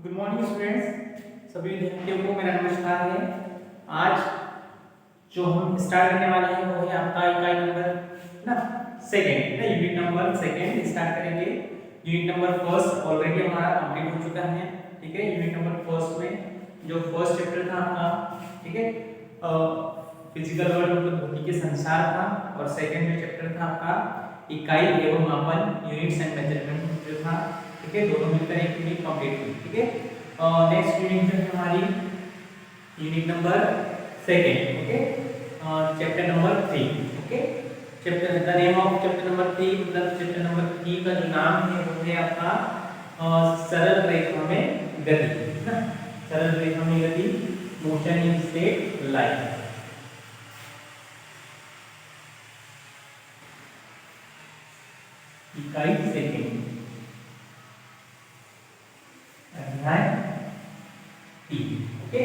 Good morning students, सभी विद्यार्थियों को मेरा नमस्कार है। आज जो हम स्टार्ट करने वाले हैं वो है आपका इकाई नंबर ना सेकंड ना यूनिट नंबर सेकंड स्टार्ट करेंगे। यूनिट नंबर फर्स्ट ऑलरेडी हमारा कंप्लीट हो चुका है। ठीक है, यूनिट नंबर फर्स्ट में जो फर्स्ट चैप्टर था आपका, ठीक है, फिजिकल वर्ल्ड मतलब भौतिक के संसार था, और सेकंड जो चैप्टर था आपका इकाई एवं मापन यूनिट्स एंड मेजरमेंट जो था। ठीक है, दोनों मिलकर एक यूनिट कंप्लीट हुई। ठीक है, नेक्स्ट यूनिट जो है हमारी unit number second. Okay, chapter number 3। Okay, chapter the name of chapter number 3 मतलब चैप्टर नंबर 3 का जो नाम है वो है आपका सरल रेखा में गति ना। सरल रेखा में गति, मोशन इन स्ट्रेट लाइन। इकाई सेकंड अध्याय 3। ओके,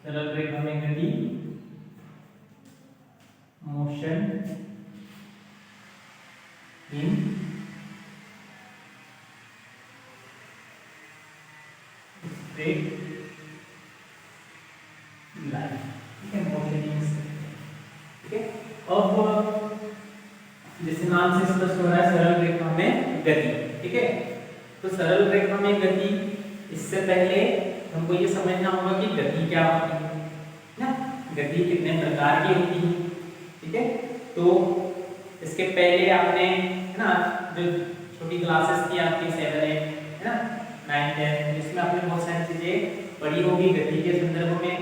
सरल रेखा में गति, मोशन इन स्ट्रेट लाइन। ठीक है, मोशन इन स्ट्रेट। ठीक है, अब जैसे नाम से स्पष्ट हो रहा है सरल रेखा में गति। ठीक है, तो सरल रेखा में गति, इससे पहले हमको ये समझना होगा कि गति क्या होती है ना, गति कितने प्रकार की होती है। ठीक है, तो इसके पहले आपने है ना जो छोटी क्लासेस की आपकी 7, 8 है ना 9, 10, इसमें आपने बहुत सारी चीजें पढ़ी होगी गति के संदर्भ में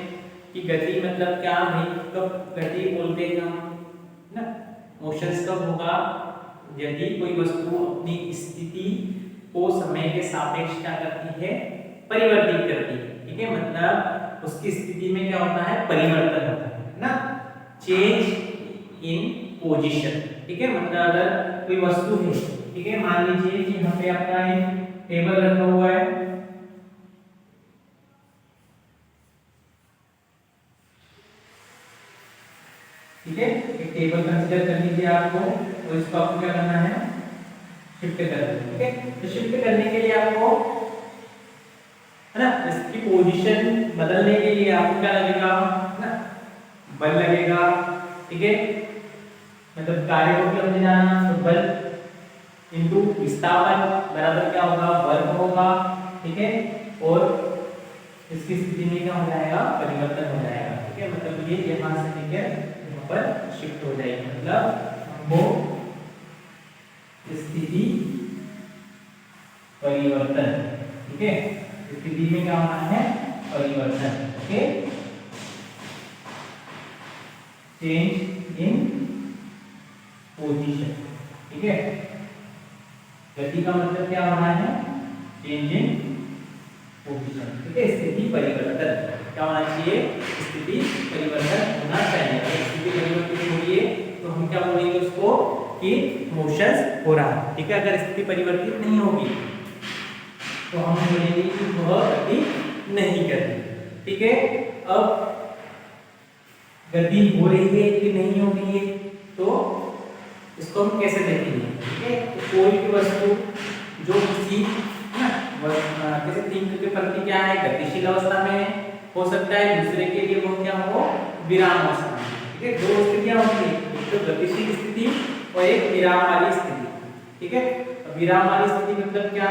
कि गति मतलब क्या भाई, कब गति बोलते हैं हम ना। मोशंस कब होगा, यदि कोई वस्तु अपनी स्थिति को समय के सापेक्ष क्या करती है, परिवर्तित करती है। ठीक है, मतलब उसकी स्थिति में क्या होता है, परिवर्तन होता है ना, चेंज इन पोजीशन। ठीक है, मतलब अगर कोई वस्तु है, ठीक है, मान लीजिए कि यहाँ पे आपका एक टेबल रखा हुआ है। ठीक है, एक टेबल कंसीडर कर लीजिए आपको, और इसको आपको क्या करना है, शिफ्ट करना है। ठीक है, तो शिफ्ट करने के लिए आपको है ना इसकी पोजीशन बदलने के लिए आपको क्या लगेगा ना, बल लगेगा। ठीक है, मतलब कार्य को भी हमने जाना, तो बल इनटू विस्थापन बराबर क्या होगा, वर्ग होगा। ठीक है, और इसकी स्थिति में क्या हो जाएगा, परिवर्तन हो जाएगा। ठीक है, मतलब ये यहाँ से लेकर यहाँ पर शिफ्ट हो जाएगी, मतलब वो स्थिति परिवर्तन। ठीक है, स्थिति में क्या होना है, परिवर्तन। Okay, change in position. ठीक है, गति का मतलब क्या होना है, चेंज इन पोजीशन। ठीक है, स्थिति परिवर्तन क्या होना चाहिए, स्थिति परिवर्तन होना चाहिए। अगर स्थिति परिवर्तित हो रही है तो हम क्या बोलेंगे उसको कि मोशन हो रहा है। ठीक है, अगर स्थिति परिवर्तित नहीं होगी तो हम बोलेंगे कि वह गति नहीं कर रही। ठीक है, अब गति हो रही है कि नहीं हो रही है तो इसको हम कैसे देखेंगे। ठीक है, तो कोई भी वस्तु जो किसी जैसे थिंक के प्रति क्या है, गतिशील अवस्था में हो सकता है, दूसरे के लिए वो क्या हो, विराम अवस्था में। ठीक है, दो स्थितियां होती है, एक तो गतिशील स्थिति और एक विराम वाली स्थिति। ठीक है, विराम वाली स्थिति मतलब क्या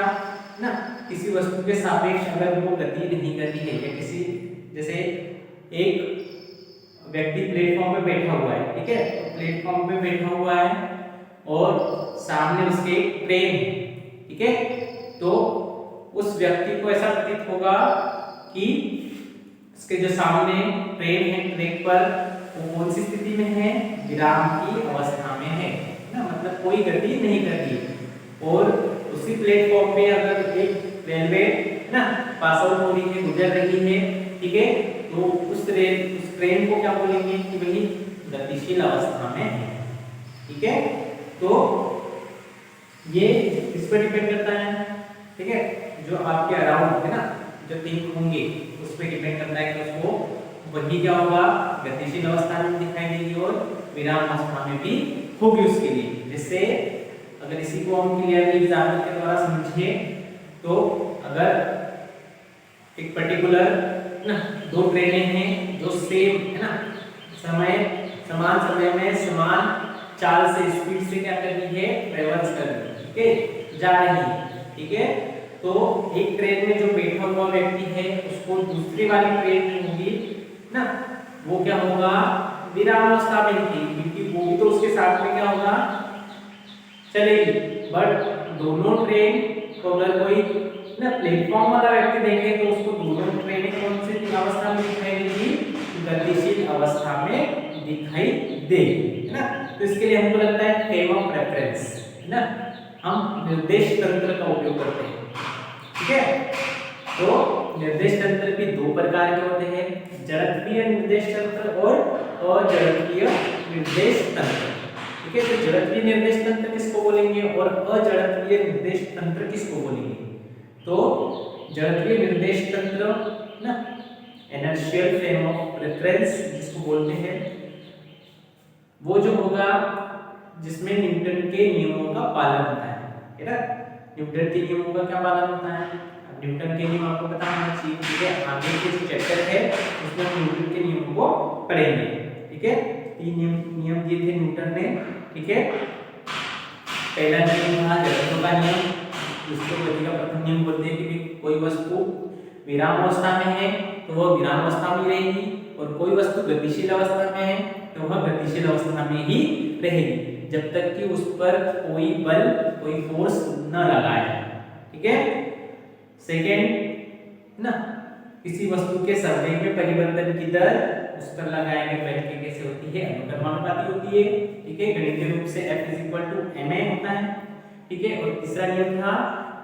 ना, किसी वस्तु के सापेक्ष अगर वो गति नहीं कर रही है, या किसी जैसे एक व्यक्ति प्लेटफॉर्म पे बैठा हुआ है। ठीक है, तो प्लेटफॉर्म पे बैठा हुआ है और सामने उसके एक ट्रेन है। ठीक है, तो उस व्यक्ति को ऐसा प्रतीत होगा कि उसके जो सामने ट्रेन है, ट्रैक पर वो कौन सी स्थिति में है, विराम की अवस्था में है ना, मतलब कोई गति नहीं कर रही है। और उसी प्लेटफॉर्म पे अगर एक रेलवे ना पास आउट हो रही है, गुजर रही है, ठीक है, तो उस ट्रेन को क्या बोलेंगे कि भाई गतिशील अवस्था में है। ठीक है, तो ये इस पर डिपेंड करता है। ठीक है, जो आपके अराउंड है ना, जो थिंग होंगे उस पर डिपेंड करता है कि उसको वही क्या होगा, गतिशील अवस्था में दिखाई देगी और विराम अवस्था में भी होगी उसके लिए। जैसे अगर इसी को हम क्लियरली एग्जाम्पल के द्वारा समझे तो अगर एक पर्टिकुलर ना दो ट्रेनें हैं जो सेम है ना समान समय में समान चाल से स्पीड से क्या कर रही है, ट्रेवल्स कर रही है, ठीक है, जा रही है, ठीक है। तो एक ट्रेन में जो बैठा हुआ व्यक्ति है उसको दूसरी वाली ट्रेन में होगी ना, वो क्या होगा, विराम अवस्था में थी, क्योंकि वो भी तो उसके साथ में क्या होगा, चलेगी। बट दोनों ट्रेन को अगर कोई ना प्लेटफॉर्म वाला व्यक्ति देखे तो उसको दोनों ट्रेनें कौन सी अवस्था में दिखाई देगी, गतिशील अवस्था में दिखाई देगी, है ना। तो इसके लिए हमको लगता है फ्रेम ऑफ रेफरेंस, है ना, हम निर्देश तंत्र का उपयोग करते हैं, ठीक है। तो निर्देश तंत्र भी दो प्रकार के होते हैं, जड़त्वीय निर्देश तंत्र और अजड़त्वीय निर्देश तंत्र, ठीक है। तो जड़त्वीय निर्देश तंत्र किसको बोलेंगे और अजड़त्वीय निर्देश तंत्र किसको बोलेंगे। तो जड़त्वीय निर्देश तंत्र ना इनर्शियल फ्रेम ऑफ रेफरेंस जिसको बोलते हैं, वो जो होगा जिसमें न्यूटन के नियमों का पालन होता है ना। न्यूटन के नियमों का क्या पालन होता है, न्यूटन के नियम आपको पता होना चाहिए, ठीक है। आगे के जो चैप्टर है उसमें हम न्यूटन के नियमों को पढ़ेंगे, ठीक है। तीन नियम दिए थे न्यूटन ने, ठीक है। पहला नियम था जड़त्व का नियम, जिसको गति का प्रथम नियम बोलते हैं कि कोई वस्तु विराम अवस्था में है तो वह विराम अवस्था में रहेगी, और कोई वस्तु गतिशील अवस्था में है तो वह गतिशील अवस्था में ही रहेगी जब तक कि उस पर कोई बल कोई फोर्स न लगाए, ठीक है। सेकेंड ना, किसी वस्तु के संवेग में परिवर्तन की दर उस पर लगाए गए बल की कैसे होती है, अनुक्रमानुपाती होती है, ठीक है। गणितीय रूप से F = ma होता है, ठीक है। और तीसरा नियम था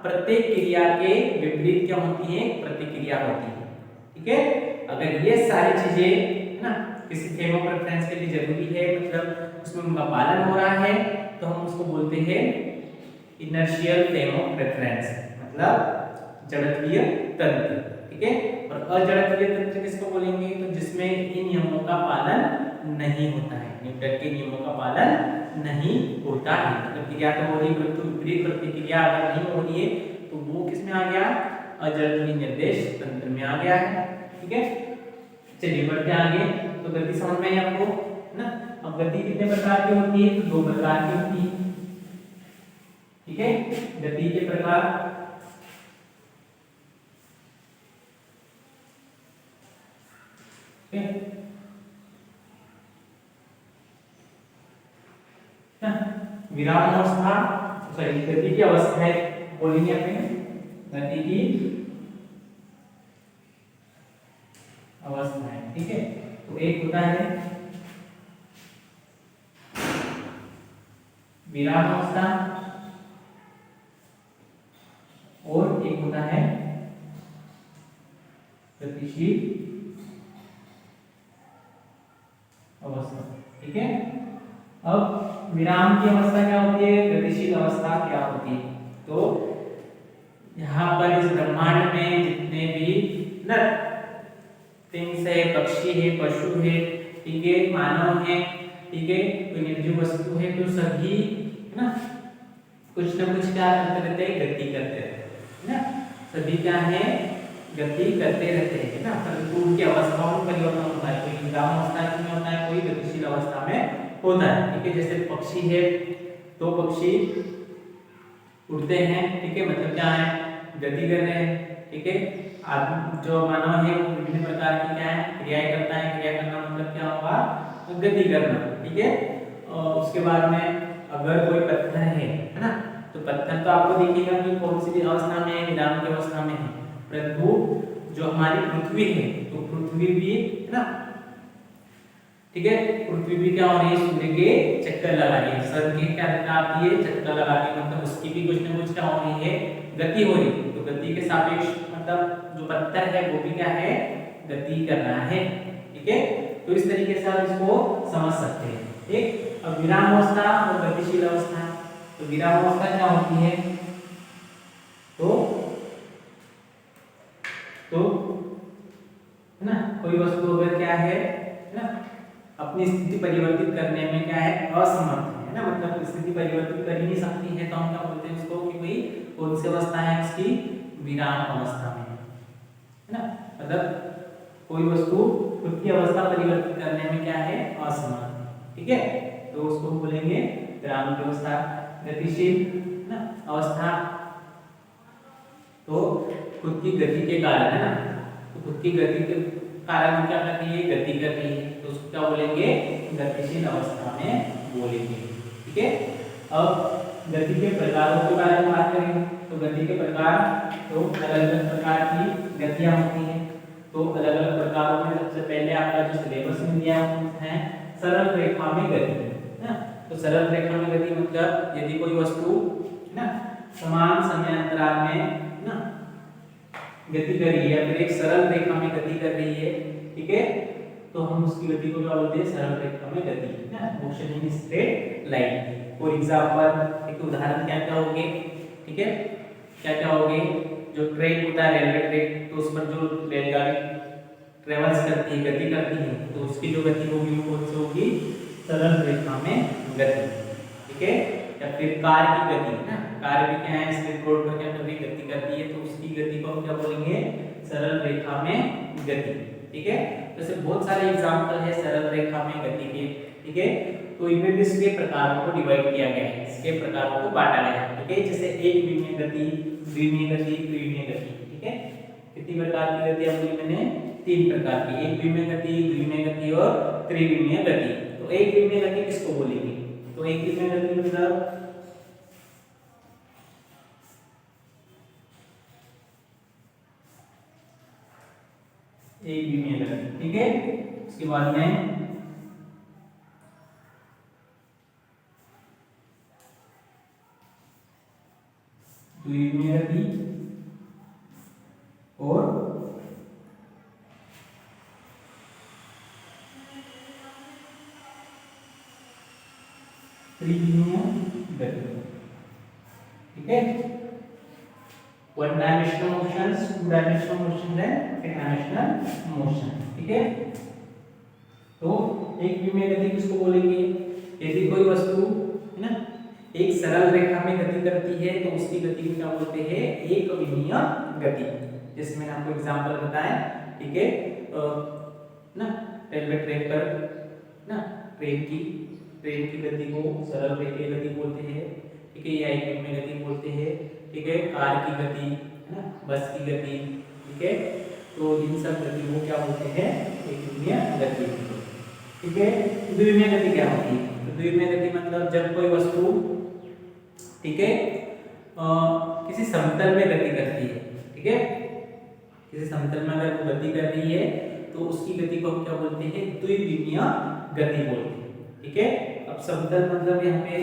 प्रत्येक क्रिया के विपरीत क्या होती है, प्रतिक्रिया होती है, ठीक है। अगर ये सारी चीजें है ना किसी फ्रेम ऑफ रेफरेंस के लिए जरूरी है, मतलब उसमें उनका पालन हो रहा है, तो हम उसको बोलते हैं इनर्शियल फ्रेम ऑफ रेफरेंस, मतलब जड़त्वीय तंत्र, ठीक है। और अजड़त्वीय तंत्र किसको बोलेंगे, तो जिसमें इन नियमों का पालन नहीं होता है, न्यूटन के नियमों का पालन नहीं होता है, मतलब क्रिया तो हो रही परंतु विपरीत प्रतिक्रिया अगर नहीं हो रही है तो वो किस में आ गया, अजड़त्वीय निर्देश तंत्र में आ गया है, ठीक है। चलिए बढ़ते आगे। तो गति समझ में आई आपको ना। अब गति कितने प्रकार की होती है, तो दो प्रकार की होती है, ठीक है। गति के प्रकार विराम अवस्था, सॉरी गति की अवस्था है बोलेंगे अपने, गति की अवस्था है, ठीक है। तो एक होता है विराम अवस्था और एक होता है गतिशील अवस्था, ठीक है। अब विराम की अवस्था क्या होती है, गतिशील अवस्था क्या होती है, तो यहाँ पर इस ब्रह्मांड में जितने भी न थिंग्स है, पक्षी है, पशु है, ठीक है, मानव है, ठीक है, कोई निर्जीव वस्तु है, तो सभी है ना कुछ न कुछ क्या करते रहते हैं, गति करते रहते हैं ना। सभी क्या है, गति करते रहते हैं ना, परंतु उनकी अवस्थाओं में परिवर्तन होता है, कोई विराम अवस्था में होता है, कोई गतिशील अवस्था में होता है, ठीक है। जैसे पक्षी है तो पक्षी उड़ते हैं, ठीक है, मतलब क्या है, गति कर रहे हैं, ठीक है। आदमी जो मानव है वो विभिन्न प्रकार की क्या है, क्रियाएं करता है, क्रिया करना मतलब क्या होगा, गति करना, ठीक है। और उसके बाद में अगर कोई पत्थर है ना, तो पत्थर तो आपको दिखेगा कि कौन सी अवस्था में है, विराम की अवस्था में है, परंतु जो हमारी पृथ्वी है तो पृथ्वी भी है ना, ठीक है, पृथ्वी भी क्या हो रही है, सूर्य के चक्कर लगा रही है, सन के क्या आती है, चक्कर लगा रही है, मतलब उसकी भी कुछ न कुछ क्या हो रही है, गति हो रही है। तो गति के सापेक्ष मतलब जो पत्थर है वो भी क्या है, गति कर रहा है, ठीक है। तो इस तरीके से आप इसको समझ सकते हैं, ठीक। अब विराम अवस्था और गतिशील अवस्था, तो विराम अवस्था क्या होती है, तो है ना, कोई कोई वस्तु अगर क्या है ना, अपनी स्थिति परिवर्तित करने में क्या है, असमर्थ है ना, मतलब स्थिति परिवर्तित कर ही नहीं सकती है, तो हम क्या बोलते हैं उसको कि भाई कौन सी अवस्था है उसकी, विराम अवस्था में है ना, मतलब कोई वस्तु खुद की अवस्था परिवर्तित करने में क्या है, असमर्थ। ठीक है, तो उसको बोलेंगे विराम की अवस्था। गतिशील ना अवस्था, तो खुद की गति के कारण है ना, तो खुद की गति के कारण क्या कर रही है, गति कर रही है, तो उसको क्या बोलेंगे, गतिशील अवस्था में बोलेंगे। ठीक है, अब गति के प्रकारों के बारे में बात करेंगे। तो गति के प्रकार, तो अलग अलग प्रकार की गतियां होती हैं। तो अलग अलग प्रकारों में सबसे पहले आपका जो सिलेबस में दिया है, सरल रेखा में गति है ना। तो सरल रेखा में गति मतलब यदि कोई वस्तु है ना समान समयांतराल में ना गति कर रही है, फिर एक सरल रेखा में गति कर रही है, ठीक है, तो हम उसकी गति को क्या बोलते हैं, सरल रेखा में गति है ना, motion in straight line. For example एक उदाहरण क्या क्या होंगे, ठीक है, क्या क्या होंगे, जो ट्रेन होता है रेलवे ट्रैक, तो उस पर जो रेलगाड़ी ट्रेवल्स करती है, गति करती है, तो उसकी जो गति होगी वो कौन सी होगी, सरल रेखा में गति। ठीक है, या फिर कार की गति है ना, कार भी क्या है, स्लिप रोड पर क्या कर रही है, गति करती है, तो उसकी गति को हम क्या बोलेंगे, सरल रेखा में गति। ठीक है, जैसे बहुत सारे एग्जांपल है सरल रेखा में गति के। ठीक है, तो इनमें भी इसके प्रकारों को डिवाइड किया गया है, इसके प्रकारों को बांटा गया है। ठीक है, जैसे एक विमीय गति, द्विमीय गति, त्रिमीय गति। ठीक है, कितनी प्रकार की गति बोली मैंने, 3 प्रकार की, एक विमीय गति, द्विमीय गति और त्रिविमीय गति। तो एक विमीय गति किसको बोलेंगे, तो एक विमीय गति मतलब एक विमीय गति। ठीक है, उसके बाद में द्विमीय गति और त्रिविमीय गति। ठीक है, one dimensional motions, two dimensional motion है, थ्री डायमेंशनल मोशन। ठीक है, तो एक विमीय गति किसको बोलेंगे, यदि कोई वस्तु है ना एक सरल रेखा में गति करती है तो उसकी गति को क्या बोलते हैं, एक विमीय गति। जैसे मैंने आपको एग्जांपल बताया। ठीक है, ना रेलवे ट्रैक पर ना ट्रेन की गति को सरल रेखीय गति बोलते हैं। ठीक है, या एक विमीय गति बोलते हैं। ठीक है, कार की गति है ना, बस की गति। ठीक है, तो इन सब गति को क्या बोलते हैं, एक विमीय गति। ठीक है, द्विमीय गति क्या होती है, तो द्विमीय गति मतलब जब कोई वस्तु, ठीक है, किसी समतल में गति करती है। ठीक है, किसी समतल में अगर वो गति कर रही है तो उसकी गति को हम क्या बोलते हैं, द्विविमीय गति बोलते हैं। ठीक है, अब समतल मतलब यहाँ पे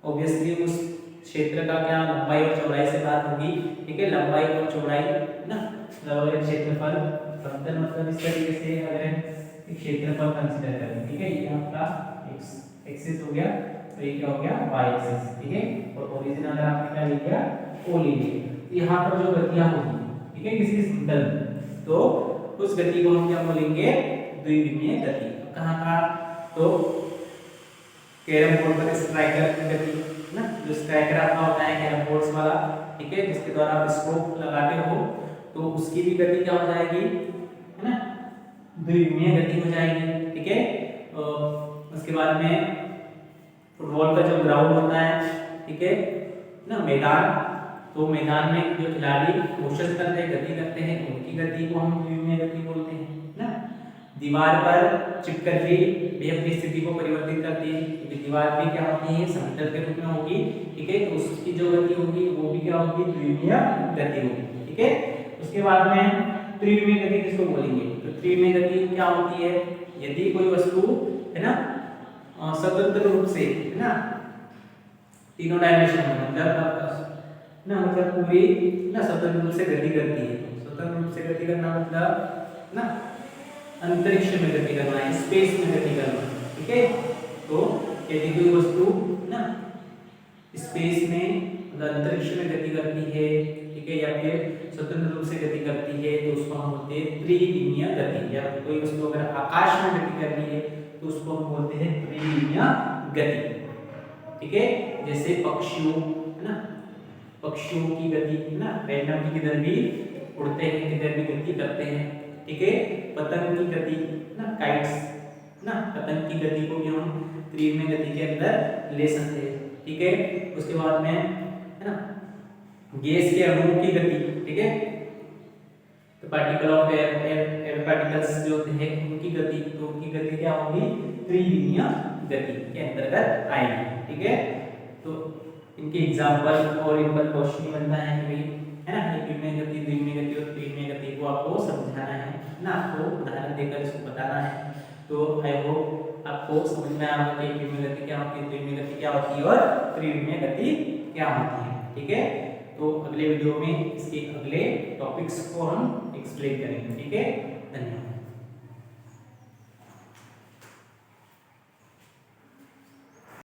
ऑब्वियसली उस क्षेत्र का क्या लंबाई और चौड़ाई से बात होगी। ठीक है, लंबाई और चौड़ाई ना, मतलब क्षेत्रफल। समतल मतलब इस तरीके से अगर क्षेत्रफल कंसीडर करें। ठीक है, ये आपका एक्सिस हो गया, तो ये क्या हो गया, वाई एक्सिस। ठीक है, और ओरिजिन अगर आपने क्या ले लिया, ओ ले लिया, यहाँ पर जो गतियां होगी, ठीक है, किसी समतल में, तो उस गति को हम क्या बोलेंगे, द्विविमीय गति। कहाँ का, तो कैरम बोर्ड पर स्ट्राइकर की गति ना, जो स्ट्राइकर आपका होता है कैरम बोर्ड्स वाला, ठीक है, जिसके द्वारा आप स्ट्रोक लगाते हो, तो उसकी भी गति क्या हो जाएगी, है ना, द्विविमीय गति हो जाएगी। ठीक है, उसके बाद में फुटबॉल का जो ग्राउंड होता है, ठीक है ना, मैदान, तो मैदान में जो खिलाड़ी कोशिश करते हैं, गति करते हैं, उनकी गति को हम द्विविमीय गति बोलते हैं ना। दीवार पर चिपकली भी अपनी स्थिति को परिवर्तित करती है, क्योंकि दीवार भी क्या होती है, समतल के रूप में होगी। ठीक है, तो उसकी जो गति होगी वो भी क्या होगी, द्विविमीय गति होगी। ठीक है, उसके बाद में त्रिविमीय गति किसको बोलेंगे, तो त्रिविमीय गति क्या होती है, यदि कोई वस्तु है ना स्वतंत्र रूप से, है ना, तीनों डायमेंशन में, मतलब पूरी ना स्वतंत्र रूप से गति करती है। स्वतंत्र रूप से गति करना मतलब ना अंतरिक्ष में गति करना है, स्पेस में गति करना। ठीक है, तो यदि कोई वस्तु ना स्पेस में, मतलब अंतरिक्ष में गति करती है, ठीक ठीक है, या फिर स्वतंत्र रूप से गति करती है तो उसको हम बोलते हैं त्रिविमीय गति। या कोई वस्तु अगर आकाश में गति कर रही है तो उसको हम बोलते हैं त्रिविमीय गति, ठीक है। जैसे पक्षियों, है ना, पक्षियों की गति, है ना, रैंडम किधर भी उड़ते हैं, किधर भी गति करते हैं, ठीक है। पतंग की गति, ना, काइट्स, ना, पतंग की गति को भी हम त्रिविमीय गति के अंदर ले सकते हैं, ठीक है। उसके बाद में, है ना, गैस के अणुओं की गति, ठीक है, तो पार्टिकल ऑफ एयर पार्टिकल्स जो होते हैं उनकी गति, तो उनकी गति क्या होगी, त्रिविमीय गति के अंतर्गत आएगी, ठीक है। तो इनके एग्जांपल और इन पर क्वेश्चन बनता है कि भाई, है ना, एकविमीय गति, द्विविमीय गति और त्रिविमीय गति को आपको समझाना है ना, आपको उदाहरण देकर इसको बताना है। तो आई होप आपको समझ में आया कि एकविमीय गति क्या होती है, द्विविमीय गति क्या होती है और त्रिविमीय गति क्या होती है, ठीक है। तो अगले वीडियो में इसके अगले टॉपिक्स को हम एक्सप्लेन करेंगे, ठीक है। धन्यवाद।